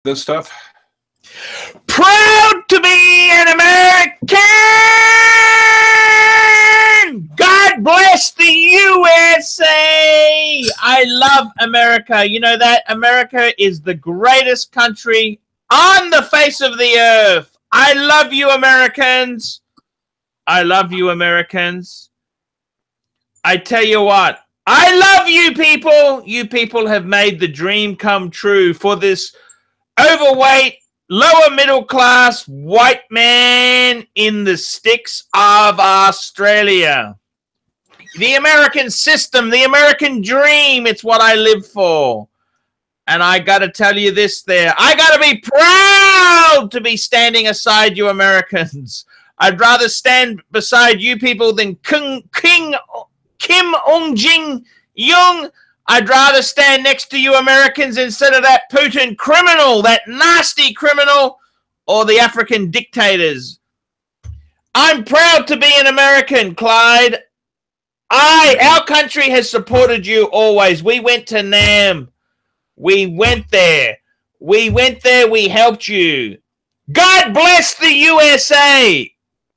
this stuff? Proud to be an American! God bless the USA! I love America. You know that? America is the greatest country on the face of the earth. I love you, Americans. I love you, Americans. I tell you what, I love you people. You people have made the dream come true for this overweight, lower middle class white man in the sticks of Australia. The American system, the American dream, it's what I live for. And I got to tell you this there. I got to be proud to be standing aside you Americans. I'd rather stand beside you people than Kim Jong-un. I'd rather stand next to you Americans instead of that Putin criminal, that nasty criminal, or the African dictators. I'm proud to be an American, Clyde. Our country has supported you always. We went to NAM. We went there. We helped you. God bless the USA.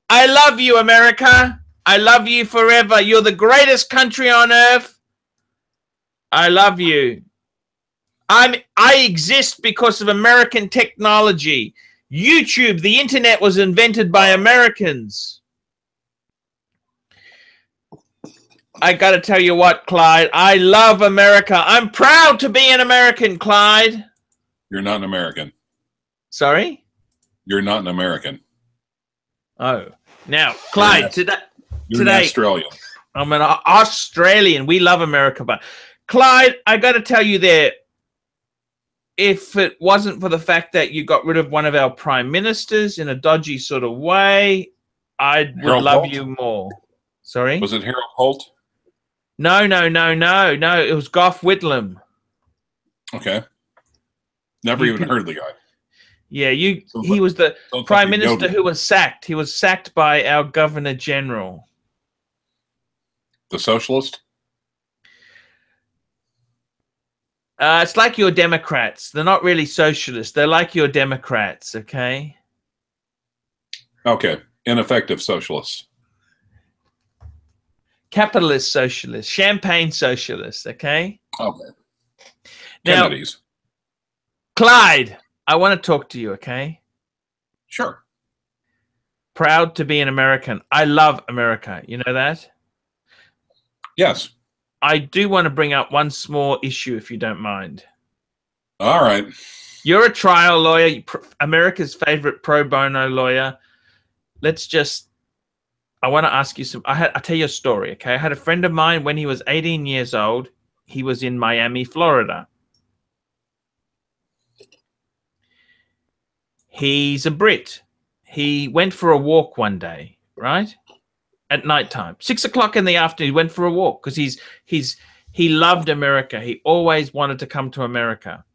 I love you, America. I love you forever. You're the greatest country on earth. I love you. I exist because of American technology. YouTube, the internet was invented by Americans. I got to tell you what, Clyde, I love America. I'm proud to be an American, Clyde. You're not an American. Sorry? You're not an American. Oh. Now, Clyde, You're an Australian. I'm an Australian. We love America, but Clyde, I got to tell you there, if it wasn't for the fact that you got rid of one of our prime ministers in a dodgy sort of way, I would love you more. Sorry? Was it Harold Holt? No. It was Gough Whitlam. Okay. Never even heard of the guy. Yeah, he was the prime minister who was sacked. He was sacked by our governor general. The socialist? It's like your Democrats. They're not really socialists. They're like your Democrats, okay? Okay. Ineffective socialists. Capitalist socialists. Champagne socialists, okay? Okay. Now, Kennedys. Clyde, I want to talk to you, okay? Sure. Proud to be an American. I love America. You know that? Yes. I do want to bring up one small issue, if you don't mind. All right. You're a trial lawyer, America's favorite pro bono lawyer. I want to ask you I'll tell you a story, okay? I had a friend of mine when he was 18 years old. He was in Miami, Florida. He's a Brit. He went for a walk one day, right? At nighttime, 6 o'clock in the afternoon, he went for a walk because he loved America. He always wanted to come to America.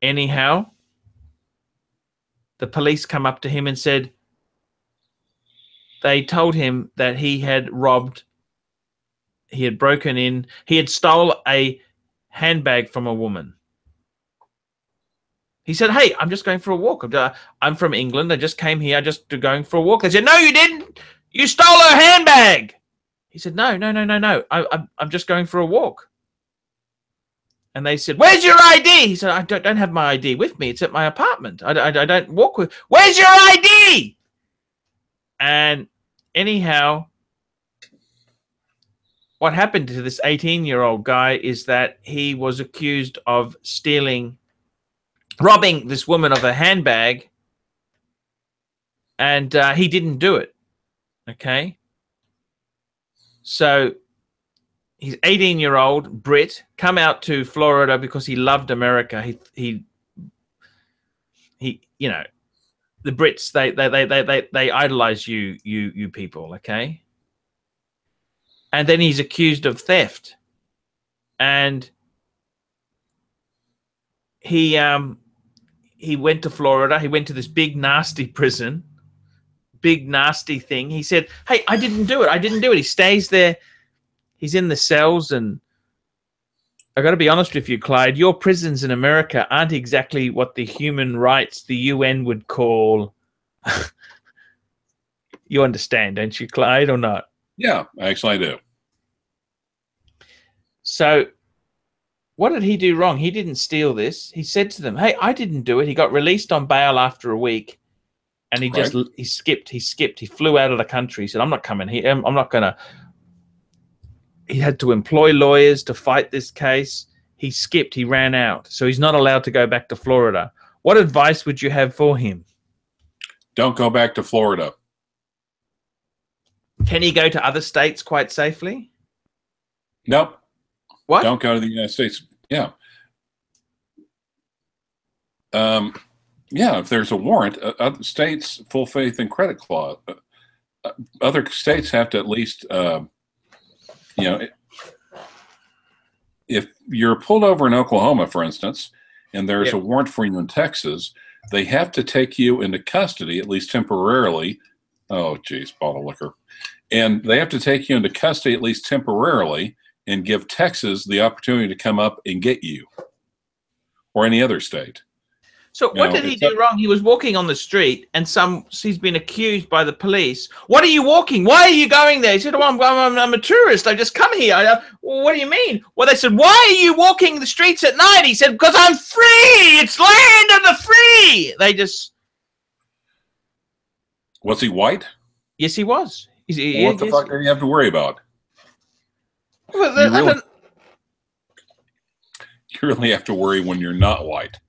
Anyhow, the police come up to him and said they told him that he had broken in, he had stole a handbag from a woman. He said, "Hey, I'm just going for a walk. I'm from England. I just came here just going for a walk." They said, "No, you didn't. You stole her handbag." He said, No. I'm just going for a walk." And they said, "Where's your ID?" He said, "I don't have my ID with me. It's at my apartment. I don't walk with." "Where's your ID?" And anyhow, what happened to this 18-year-old guy is that he was accused of robbing this woman of a handbag, and he didn't do it. Okay, so he's 18-year-old Brit, come out to Florida because he loved America. He you know, the Brits, they idolize you people. Okay, and then he's accused of theft, and he went to Florida. He went to this big, nasty prison, big, nasty thing. He said, "Hey, I didn't do it. I didn't do it." He stays there. He's in the cells, and I got to be honest with you, Clyde. Your prisons in America aren't exactly what the human rights, the UN would call. You understand, don't you, Clyde, or not? Yeah, actually I do. So what did he do wrong? He didn't steal this. He said to them, hey, I didn't do it. He got released on bail after a week, and he Right. just he skipped. He flew out of the country. He said, I'm not coming here. I'm not going to. He had to employ lawyers to fight this case. He skipped. He ran out. So he's not allowed to go back to Florida. What advice would you have for him? Don't go back to Florida. Can he go to other states quite safely? Nope. What? Don't go to the United States. Yeah. Yeah, if there's a warrant, other states, full faith and credit clause. Other states have to at least, if you're pulled over in Oklahoma, for instance, and there's a warrant for you in Texas, they have to take you into custody, at least temporarily. Oh, geez, bottle of liquor. And they have to take you into custody, at least temporarily, and give Texas the opportunity to come up and get you, or any other state. So what did he do wrong? He was walking on the street, and he's been accused by the police. What are you walking? Why are you going there? He said, well, I'm a tourist. I just come here. Well, what do you mean? Well, they said, why are you walking the streets at night? He said, because I'm free. It's land of the free. They just... Was he white? Yes, he was. What the fuck do you have to worry about? Well, you really have to worry when you're not white.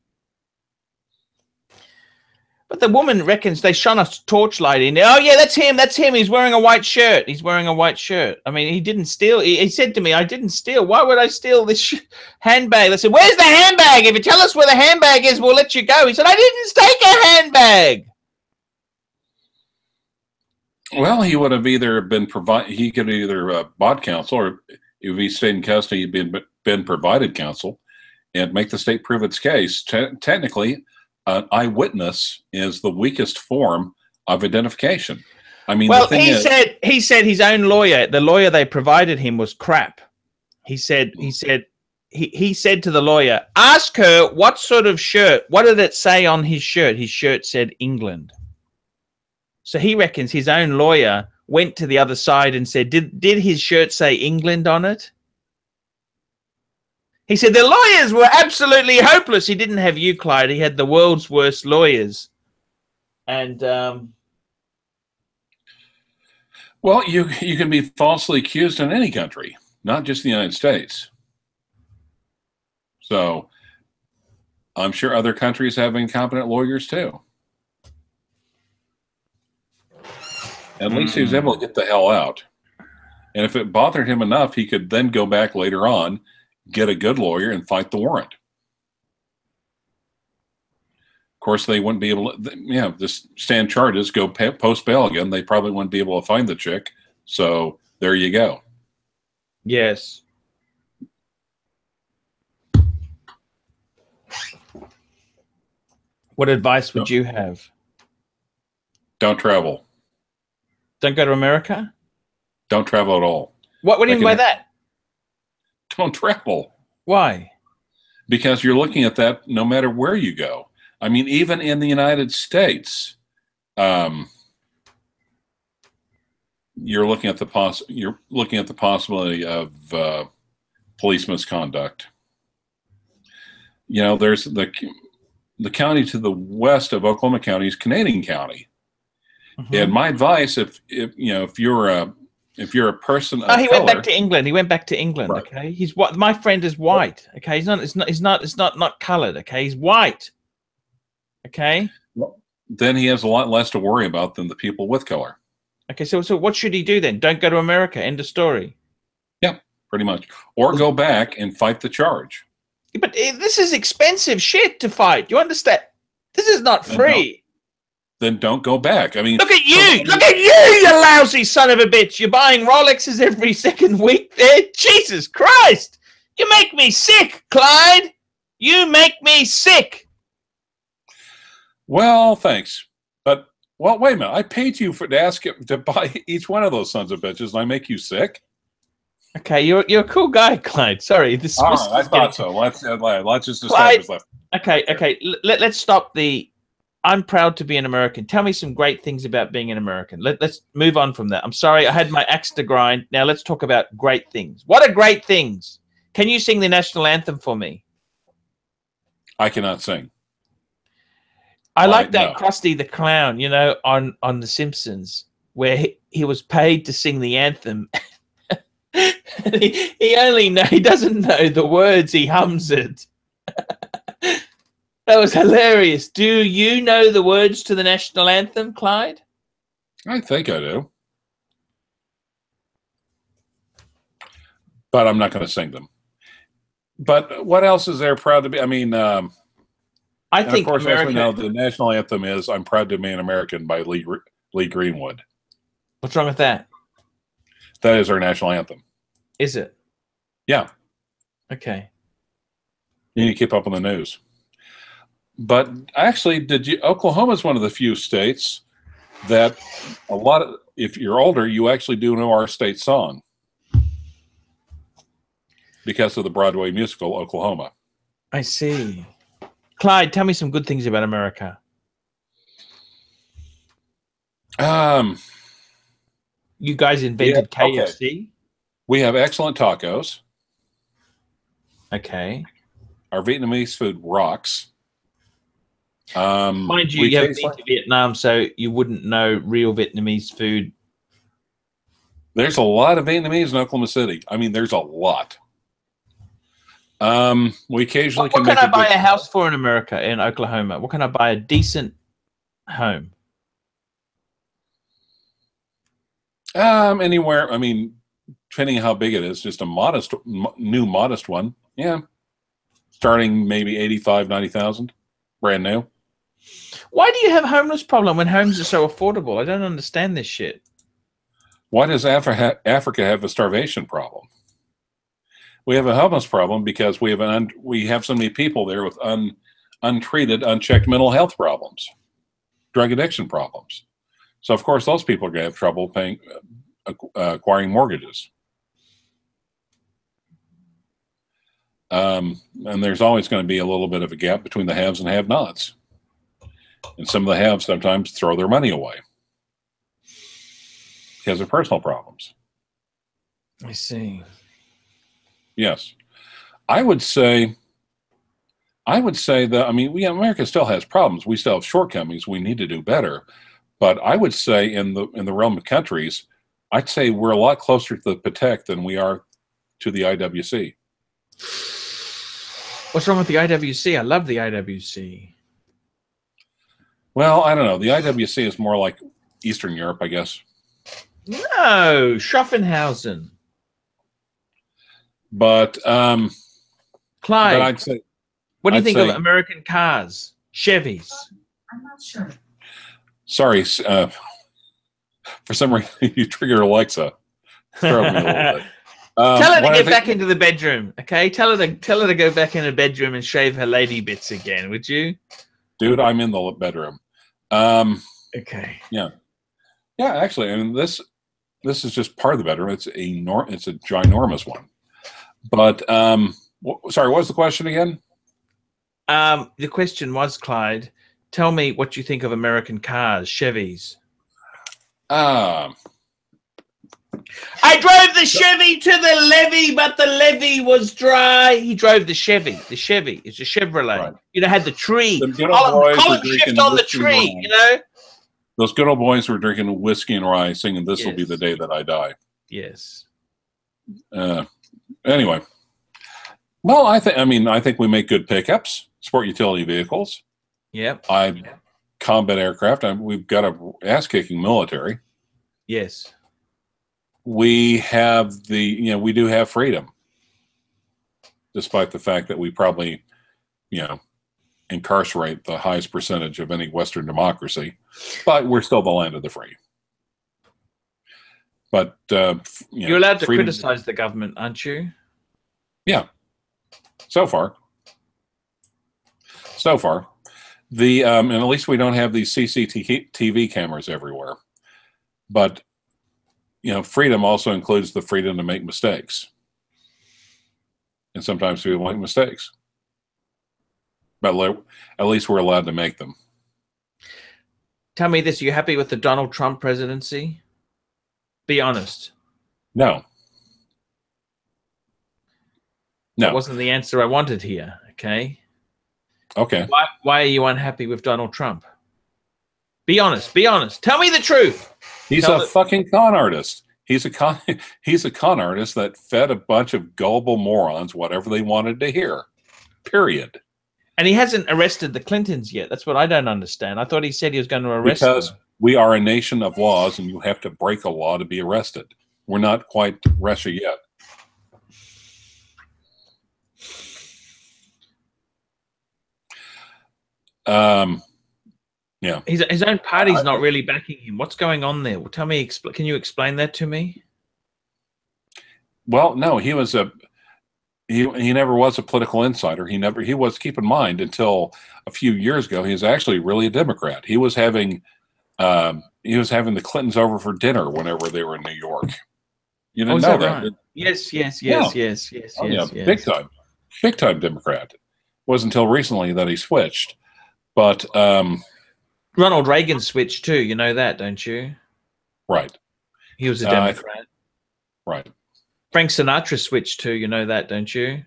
But the woman reckons they shone a torchlight in. Oh, yeah, that's him. That's him. He's wearing a white shirt. He's wearing a white shirt. I mean, he didn't steal. He said to me, I didn't steal. Why would I steal this handbag? I said, where's the handbag? If you tell us where the handbag is, we'll let you go. He said, I didn't take a handbag. Well, he would have either been he could have either bought counsel, or if he stayed in custody, he'd been provided counsel, and make the state prove its case. Technically, an eyewitness is the weakest form of identification. I mean, well, he said his own lawyer, the lawyer they provided him, was crap. He said to the lawyer, ask her what sort of shirt. What did it say on his shirt? His shirt said England. So he reckons his own lawyer went to the other side and said, did his shirt say England on it? He said the lawyers were absolutely hopeless. He didn't have you, Clyde. He had the world's worst lawyers. And well, you can be falsely accused in any country, not just the United States. So I'm sure other countries have incompetent lawyers too. At least he was able to get the hell out. And if it bothered him enough, he could then go back later on, get a good lawyer, and fight the warrant. Of course, they wouldn't be able to, just stand charges, go post bail again. They probably wouldn't be able to find the chick. So there you go. Yes. What advice would you have? Don't travel. Don't go to America? Don't travel at all. What do you mean by that? Don't travel. Why? Because you're looking at that no matter where you go. I mean, even in the United States, you're looking at the possibility of police misconduct. You know, there's the county to the west of Oklahoma County is Canadian County. And my advice, if you're a person of he went back to England. He went back to England. Right. Okay, he's what? My friend is white. Okay, he's not colored. Okay, he's white. Okay. Well, then he has a lot less to worry about than the people with color. Okay, so what should he do then? Don't go to America. End of story. Yeah, pretty much. Or go back and fight the charge. But this is expensive shit to fight. You understand? This is not free. Then don't go back. I mean, look at you! Look at you, you lousy son of a bitch! You're buying Rolexes every second week there? Jesus Christ! You make me sick, Clyde! You make me sick! Well, thanks. But, well, wait a minute. I paid you to ask him to buy each one of those sons of bitches, and I make you sick? Okay, you're a cool guy, Clyde. Sorry, this. All right, I thought so. Let's just Clyde, establish that. Okay. Let's stop the. I'm proud to be an American. Tell me some great things about being an American. Let's move on from that. I'm sorry, I had my axe to grind. Now let's talk about great things. What are great things? Can you sing the national anthem for me? I cannot sing. I like that Krusty the Clown, you know, on The Simpsons, where he was paid to sing the anthem. He doesn't know the words. He hums it. That was hilarious. Do you know the words to the national anthem, Clyde? I think I do, but I'm not going to sing them. But what else is there proud to be? I mean, I think, of course, as we know, the national anthem is "I'm Proud to Be an American" by Lee Greenwood. What's wrong with that? That is our national anthem. Is it? Yeah. Okay. You need to keep up on the news. But actually, Oklahoma is one of the few states that if you're older, you actually do know our state song because of the Broadway musical Oklahoma. I see. Clyde, tell me some good things about America. You guys invented KFC? Okay. We have excellent tacos. Okay. Our Vietnamese food rocks. Mind you, you haven't been to Vietnam, so you wouldn't know real Vietnamese food. There's a lot of Vietnamese in Oklahoma City. I mean, there's a lot. We occasionally What can I buy a house for in America, in Oklahoma? What can I buy a decent home? Anywhere. I mean, depending on how big it is, just a modest one. Yeah. Starting maybe 85, 90,000, brand new. Why do you have a homeless problem when homes are so affordable? I don't understand this shit. Why does Africa have a starvation problem? We have a homeless problem because we have so many people there with untreated, unchecked mental health problems, drug addiction problems. So of course those people are going to have trouble acquiring mortgages. And there's always going to be a little bit of a gap between the haves and have-nots. And some of the haves sometimes throw their money away because of personal problems. I see. Yes. I would say that, I mean, America still has problems. We still have shortcomings. We need to do better. But I would say in the realm of countries, I'd say we're a lot closer to the Patek than we are to the IWC. What's wrong with the IWC? I love the IWC. Well, I don't know. The IWC is more like Eastern Europe, I guess. No, Schaffenhausen. But Clyde, but I'd say, what do you think of American cars? Chevys. I'm not sure. Sorry, for some reason you triggered Alexa. Throw me a little bit. Tell her to get back into the bedroom, okay? Tell her to go back in the bedroom and shave her lady bits again, would you? Dude, I'm in the bedroom. Okay. Yeah. Yeah, actually, I mean this is just part of the bedroom. It's a ginormous one. But sorry, what was the question again? The question was, Clyde, tell me what you think of American cars, Chevys. I drove the Chevy to the levee, but the levee was dry. He drove the Chevy. The Chevy is a Chevrolet. Right. You know, had the tree. Column shift on the tree, you know? Those good old boys were drinking whiskey and rye, singing "This Will Be the Day That I Die." Yes. Anyway. Well, I think we make good pickups, sport utility vehicles. Yep. Combat aircraft. We've got a ass-kicking military. Yes. We have we do have freedom, despite the fact that we probably, incarcerate the highest percentage of any Western democracy, but we're still the land of the free. But you're allowed to criticize the government, aren't you? Yeah. So far. And at least we don't have these CCTV cameras everywhere. But freedom also includes the freedom to make mistakes. And sometimes people make mistakes. But at least we're allowed to make them. Tell me this, are you happy with the Donald Trump presidency? Be honest. No. No. That wasn't the answer I wanted here, okay? Okay. Why are you unhappy with Donald Trump? Be honest. Be honest. Tell me the truth. He's a fucking con artist. He's a con artist that fed a bunch of gullible morons whatever they wanted to hear. Period. And he hasn't arrested the Clintons yet. That's what I don't understand. I thought he said he was going to arrest them. Because we are a nation of laws, and you have to break a law to be arrested. We're not quite Russia yet. Yeah. His own party's not really backing him. What's going on there? Well, tell me. Can you explain that to me? Well, no, he was he never was a political insider. He was, keep in mind, until a few years ago, he was actually really a Democrat. He was having the Clintons over for dinner whenever they were in New York. You didn't know that? Right? Yes. Big time Democrat. It wasn't until recently that he switched. But Ronald Reagan switched too. You know that, don't you? Right. He was a Democrat. Right. Frank Sinatra switched too. You know that, don't you?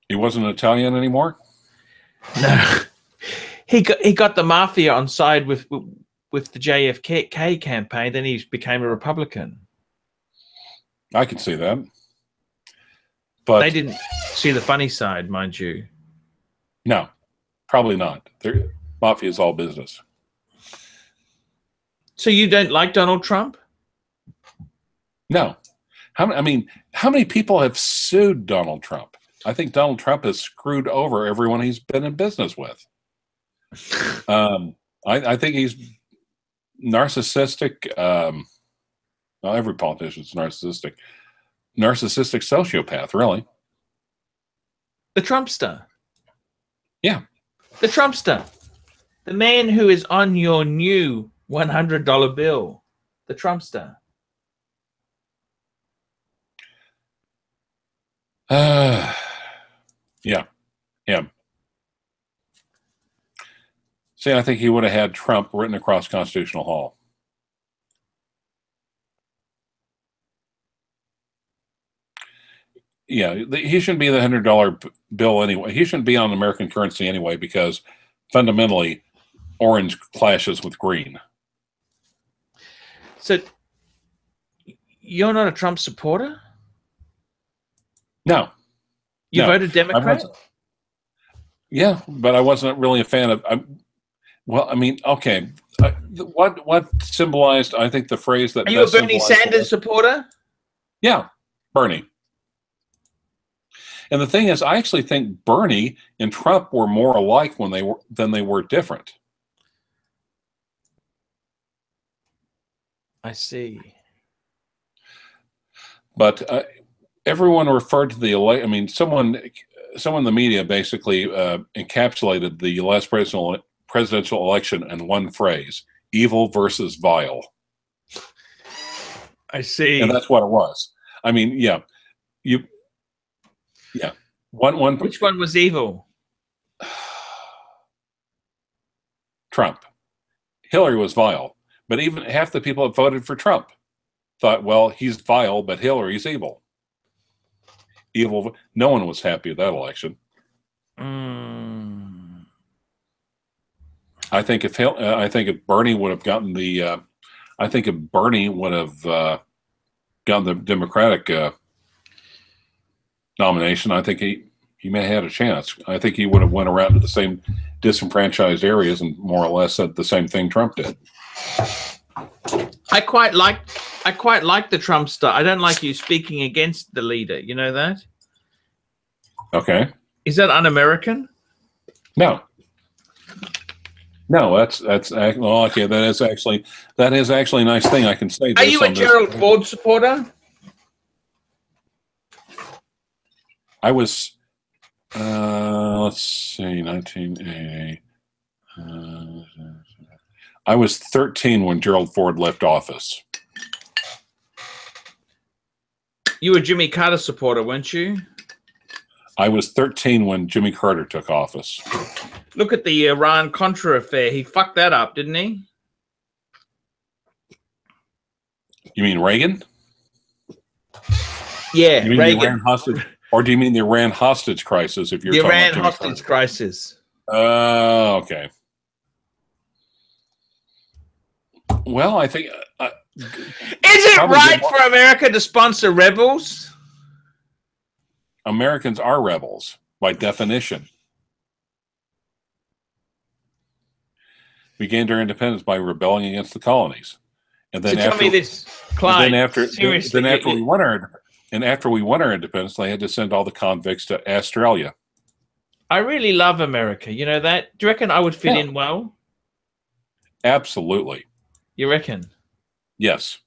He wasn't Italian anymore? No. He got the mafia on side with the JFK campaign. Then he became a Republican. I can see that. But they didn't see the funny side, mind you. No, probably not. Mafia is all business. So you don't like Donald Trump? No. How many people have sued Donald Trump? I think Donald Trump has screwed over everyone he's been in business with. I think he's narcissistic. Well, every politician is narcissistic. Narcissistic sociopath, really. The Trumpster. Yeah. The Trumpster. The man who is on your new $100 bill. The Trumpster. Yeah. Him. See, I think he would have had Trump written across Constitutional Hall. Yeah, he shouldn't be the $100 bill anyway. He shouldn't be on American currency anyway, because fundamentally, orange clashes with green. So, you're not a Trump supporter? No. You voted Democrat? Yeah, but I wasn't really a fan of. Okay. What symbolized? I think the phrase that. Are you a Bernie Sanders supporter? Yeah, Bernie. And the thing is, I actually think Bernie and Trump were more alike than they were different. I see. But everyone referred to the someone in the media basically encapsulated the last presidential election in one phrase: evil versus vile. I see. And that's what it was. Yeah. Which one was evil? Trump. Hillary was vile. But even half the people that voted for Trump thought, well, he's vile, but Hillary's evil. Evil. No one was happy with that election. I think if Bernie would have gotten the Democratic nomination, I think he may have had a chance. I think he would have went around to the same disenfranchised areas and more or less said the same thing Trump did. I quite like the Trumpster. I don't like you speaking against the leader. You know that? Okay. Is that un-American? No. No, that's well, okay. That is actually a nice thing I can say. Are you a Gerald Ford supporter? I was, let's see, 1980. I was 13 when Gerald Ford left office. You were a Jimmy Carter supporter, weren't you? I was 13 when Jimmy Carter took office. Look at the Iran-Contra affair. He fucked that up, didn't he? You mean Reagan? Yeah, you mean Reagan. The Iran hostage, or do you mean the Iran hostage crisis? If you're the talking Iran about hostage crisis. Okay. Well, I think. Is it right for America to sponsor rebels? Americans are rebels by definition. We gained our independence by rebelling against the colonies, and then tell me this, Clyde. After we won our independence, they had to send all the convicts to Australia. I really love America. You know that? Do you reckon I would fit in well? Absolutely. You reckon? Yes.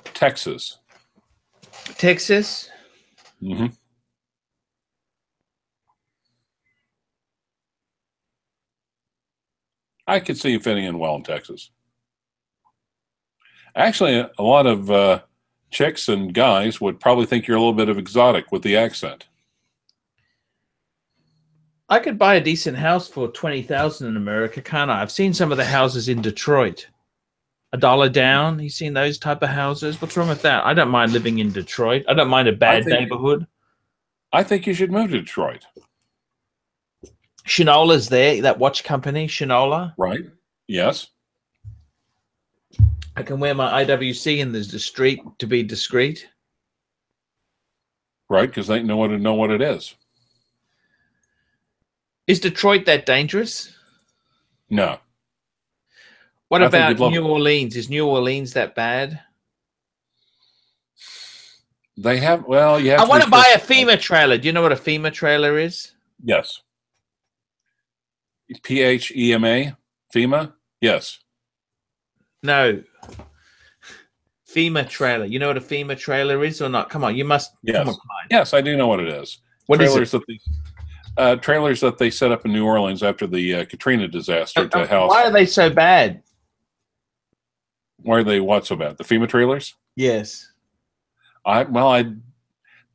Texas. Texas? Mm-hmm. I could see you fitting in well in Texas. Actually, a lot of chicks and guys would probably think you're a little bit of exotic with the accent. I could buy a decent house for $20,000 in America, can't I? I've seen some of the houses in Detroit. $1 down. You seen those type of houses? What's wrong with that? I don't mind living in Detroit. I don't mind a bad neighborhood. I think you should move to Detroit. Shinola's there, that watch company, Shinola. Right. Yes. I can wear my IWC in the street to be discreet. Right, because they know what it is. Is Detroit that dangerous? No. What about New Orleans? Is New Orleans that bad? They have, well, you have I want to buy a FEMA trailer. Do you know what a FEMA trailer is? Yes. PHEMA? FEMA? Yes. No. FEMA trailer. You know what a FEMA trailer is or not? Come on, you must. Yes. Come on, yes, I do know what it is. What trailers is it? Trailers that they set up in New Orleans after the Katrina disaster to house. Why are they so bad? Why are they what so bad? The FEMA trailers? Yes. I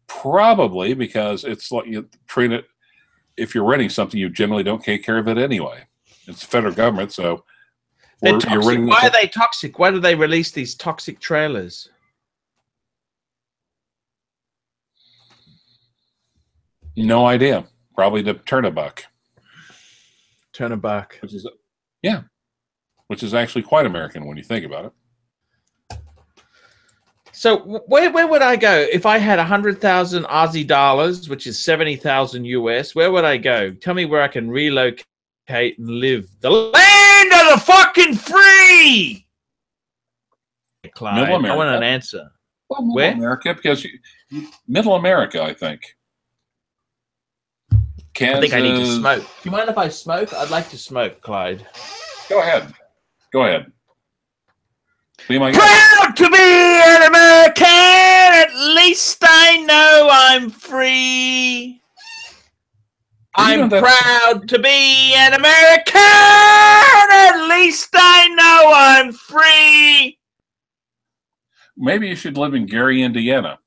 probably because it's like you treat it. If you're renting something, you generally don't take care of it anyway. It's the federal government, so you're renting. Why are they toxic? Why do they release these toxic trailers? No idea. Probably to turn a buck. Turn a buck. Which is actually quite American when you think about it. So where would I go if I had 100,000 Aussie dollars, which is 70,000 US? Where would I go? Tell me where I can relocate and live. The land of the fucking free. Clyde, Middle America. I want an answer. Well, Middle where? America, because Middle America, I think. Kansas. I think I need to smoke. Do you mind if I smoke? I'd like to smoke, Clyde. Go ahead. Go ahead. Proud to be an American. At least I know I'm free. I'm proud to be an American. At least I know I'm free. Maybe you should live in Gary, Indiana.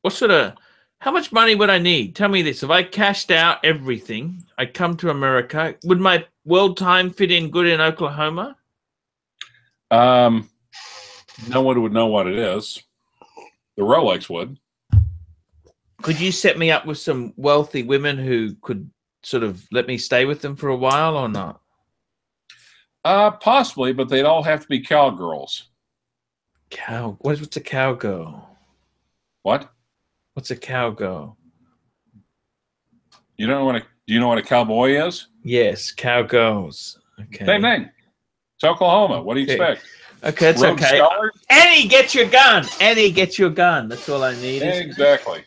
What sort of... How much money would I need? Tell me this. If I cashed out everything, I come to America, would my world time fit in good in Oklahoma? No one would know what it is. The Rolex would. Could you set me up with some wealthy women who could sort of let me stay with them for a while or not? Possibly, but they'd all have to be cowgirls. What's a cowgirl? What? What's a cowgirl? You don't know do you know what a cowboy is? Yes, cowgirls. Okay. Same thing. It's Oklahoma. What do you expect? Okay, it's Rogue okay. Scholars? Annie, get your gun. Annie, get your gun. That's all I need. Exactly.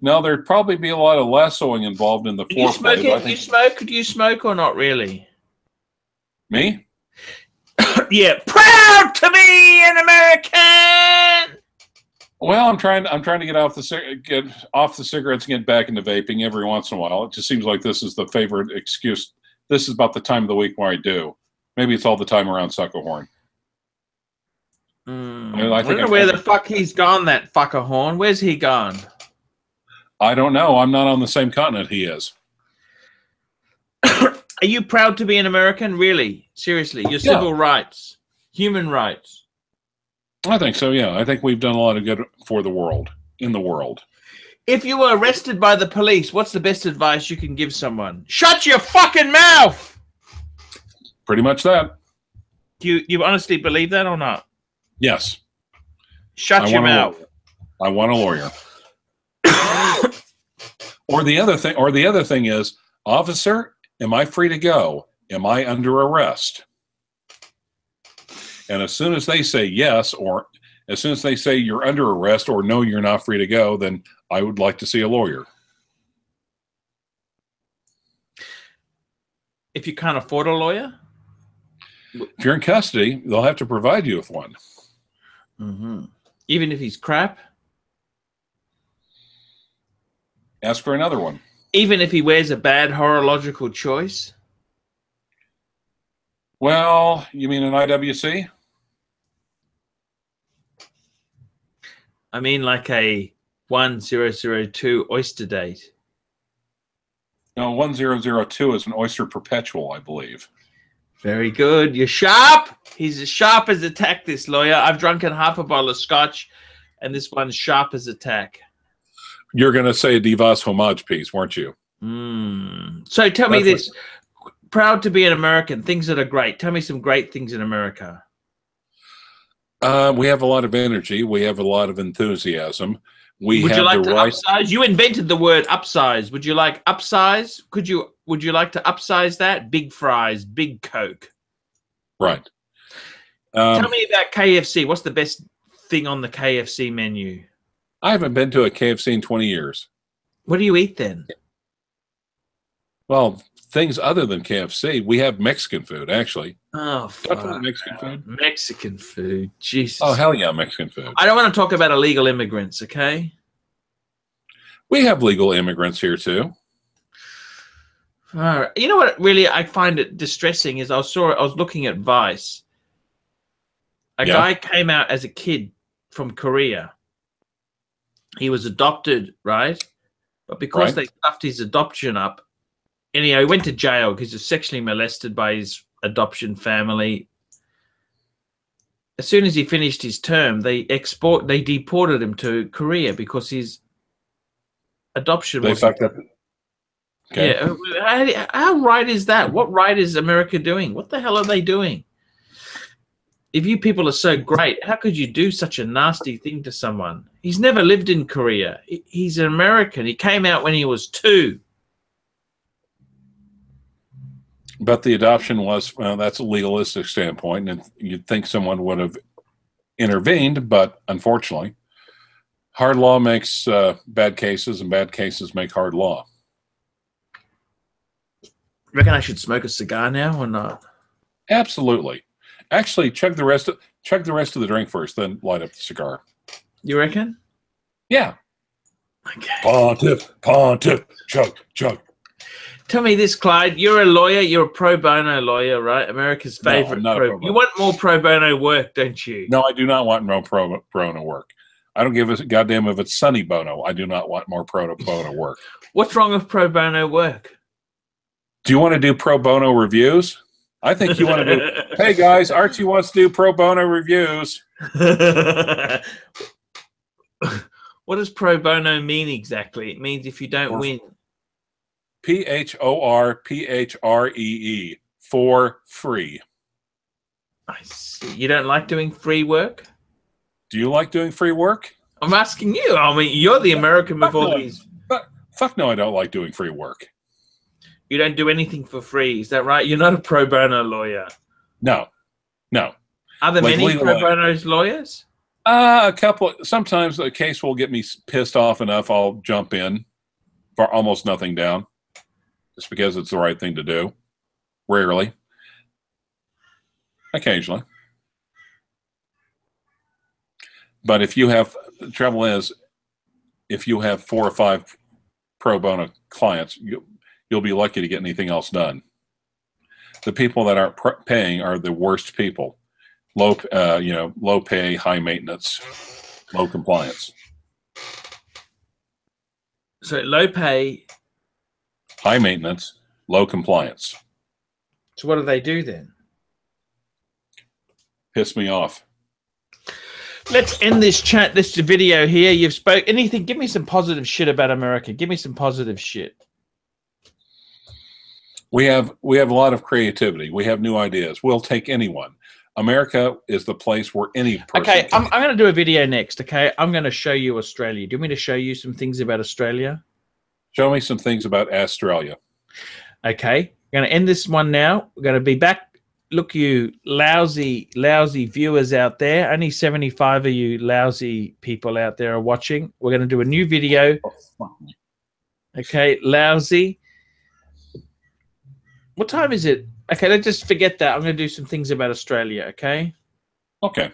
No, there'd probably be a lot of lassoing involved in the foreplay. You smoke? Do you smoke or not really? Me? Yeah. Proud to be an American. Well, I'm trying to get off the cigarettes and get back into vaping every once in a while. It just seems like this is the favorite excuse. This is about the time of the week where I do. Maybe it's all the time around Suckerhorn. I wonder where the fuck he's gone, that fucker horn. Where's he gone? I don't know. I'm not on the same continent he is. Are you proud to be an American? Really? Seriously? Your civil rights? Human rights? I think so, yeah. I think we've done a lot of good for the world, in the world. If you were arrested by the police, what's the best advice you can give someone? Shut your fucking mouth! Pretty much that. Do you honestly believe that or not? Yes. Shut your mouth. I want a lawyer. Or the other thing is, officer, am I free to go? Am I under arrest? And as soon as they say yes, or as soon as they say you're under arrest, or no, you're not free to go, then I would like to see a lawyer. If you can't afford a lawyer? If you're in custody, they'll have to provide you with one. Mm-hmm. Even if he's crap? Ask for another one. Even if he wears a bad horological choice? Well, you mean an IWC? I mean like a 1002 Oyster date. No, 1002 is an Oyster Perpetual, I believe. Very good. You're sharp. He's as sharp as a tack, this lawyer. I've drunken half a bottle of scotch, and this one's sharp as a tack. You're going to say a Divas homage piece, weren't you? So tell me this. Proud to be an American. Things that are great. Tell me some great things in America. We have a lot of energy. We have a lot of enthusiasm. Would you like to upsize? You invented the word upsize. Would you like upsize? Would you like to upsize that? Big fries, big Coke. Right. Tell me about KFC. What's the best thing on the KFC menu? I haven't been to a KFC in 20 years. What do you eat then? Well, things other than KFC. We have Mexican food, actually. Oh, fuck. Mexican food? Mexican food. Jesus. Oh, hell yeah, Mexican food. I don't want to talk about illegal immigrants, okay? We have legal immigrants here, too. All right. You know what really I find it distressing is I was looking at Vice. A guy came out as a kid from Korea. He was adopted, right? But because they stuffed his adoption up, anyhow, he went to jail because he was sexually molested by his adoption family. As soon as he finished his term, they deported him to Korea because his adoption was fucked up. Okay. Yeah, how right is that? What right is America doing? What the hell are they doing? If you people are so great, how could you do such a nasty thing to someone? He's never lived in Korea. He's an American. He came out when he was 2. But the adoption was, that's a legalistic standpoint, and you'd think someone would have intervened, but unfortunately, hard law makes bad cases, and bad cases make hard law. Reckon I should smoke a cigar now or not? Absolutely. Actually, chug the rest of the drink first, then light up the cigar. You reckon? Yeah. Okay. Pontiff, chug. Tell me this, Clyde. You're a lawyer. You're a pro bono lawyer, right? America's favorite. No, you want more pro bono work, don't you? No, I do not want more pro bono work. I don't give a goddamn if it's Sonny Bono. I do not want more pro bono work. What's wrong with pro bono work? Do you want to do pro bono reviews? I think you want to do, hey guys, Archie wants to do pro bono reviews. What does pro bono mean exactly? It means if you don't win. PHORPHREE, for free. I see. You don't like doing free work? Do you like doing free work? I'm asking you. I mean, you're the American with all these. Fuck no, I don't like doing free work. You don't do anything for free. Is that right? You're not a pro bono lawyer. No. Are there many pro bono lawyers? A couple. Sometimes a case will get me pissed off enough, I'll jump in for almost nothing down, just because it's the right thing to do. Rarely. Occasionally. But if you have, the trouble is, if you have 4 or 5 pro bono clients, you'll be lucky to get anything else done. The people that aren't paying are the worst people. Low pay, high maintenance, low compliance. So low pay, high maintenance, low compliance. So what do they do then? Piss me off. Let's end this video here. You've spoke anything. Give me some positive shit about America. Give me some positive shit. We have a lot of creativity. We have new ideas. We'll take anyone. America is the place where any person. Okay, I'm going to do a video next. Okay, I'm going to show you Australia. Do you want me to show you some things about Australia? Show me some things about Australia. Okay, I'm going to end this one now. We're going to be back. Look, you lousy viewers out there. Only 75 of you lousy people out there are watching. We're going to do a new video. Okay, lousy. What time is it? Okay, let's just forget that. I'm going to do some things about Australia, okay? Okay.